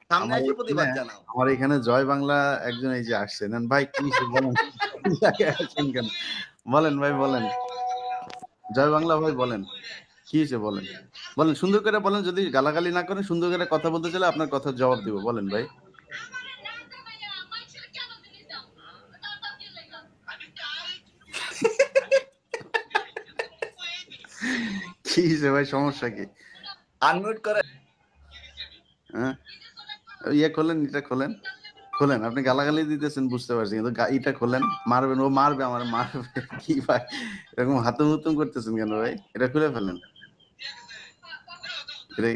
সামনে আমার এসে এখানে প্রতিবাদ জানাও। আমার এখানে জয় বাংলা একজন এই যে আসছে। নেন ভাই কি হইছে বলেন? লাগায় আসেন কেন? বলেন ভাই বলেন। জয় বাংলা ভাই বলেন। কি হইছে বলেন? বলেন সুন্দর করে বলেন, যদি গালাগালি না করেন সুন্দর করে কথা বলতে চাইলে আপনার কথার জবাব দিব। বলেন ভাই। কি হইছে ভাই, সমস্যা কি? আনমিউট করে হ্যাঁ? ইয়ে খোলেন, এটা খোলেন। খোলেন। আপনি গালাগালি দিতেছেন বুঝতে পারছি। কিন্তু ইটা খোলেন। মারবেন, ও মারবে, আমারে মারবে। কি ভাই? এরকম হাতুম-হুতুম করতেছেন কেন ভাই? এটা খুলে ফেলেন। এটা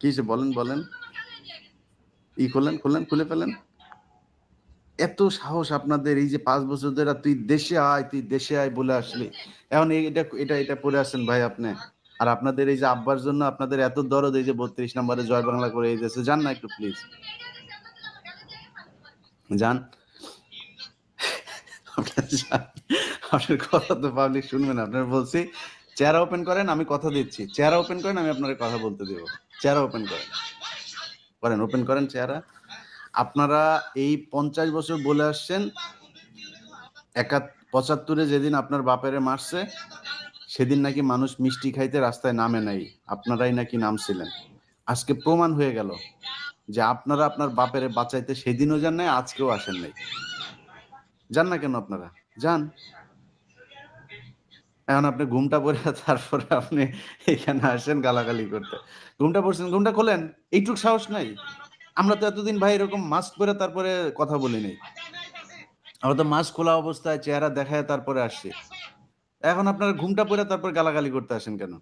কি হইছে বলেন, বলেন। খোলেন, খোলেন, খুলে ফেলেন। এত সাহস আপনাদের, এই যে ৫ বছর ধরে তুই দেশে আয়, তুই দেশে আয় বলে আসলি। এখন এটা পড়ে আছেন ভাই আপনি। আর আপনাদের এই যে আব্বার জন্য আপনাদের এত দরদ, এই যে ৩২ নম্বরে জয় বাংলা করে দিতেছে। যান না একটু প্লিজ। যান। আপনার যান। আপনার কথা তো পাবলিক শুনবে না। আপনার বলছি চেহারা ওপেন করেন, আমি কথা দিচ্ছি। চেহারা ওপেন করেন, আমি আপনারে কথা বলতে দেব। চেহারা ওপেন করেন। করেন, ওপেন করেন চেহারা। আপনারা এই ৫০ বছর বলে আসছেন ৭৫ যেদিন আপনার বাপেরে মারছে, সেদিন নাকি মানুষ মিষ্টি খাইতে রাস্তায় নামে নাই। আপনারাই নাকি নামছিলেন। আজকে প্রমাণ হয়ে গেল যে আপনারা আপনার বাপেরে বাঁচাইতে সেদিনও যান নাই, আজকেও আসেন নাই। যান না কেন আপনারা? যান। এখন আপনি ঘুমটা পড়ে তারপরে আপনি এখানে আসেন গালাগালি করতে। ঘুমটা পড়ছেন, ঘুমটা খোলেন। এইটুক সাহস নাই? আমরা তো এতদিন ভাই এরকম মাস্ক পরে তারপরে কথা বলি নাই। আমরা তো মাস্ক খোলা অবস্থায় চেহারা দেখায় তারপরে আসছি। এখন আপনারা ঘুমটা পড়ে তারপর গালাগালি করতে আসেন কেন?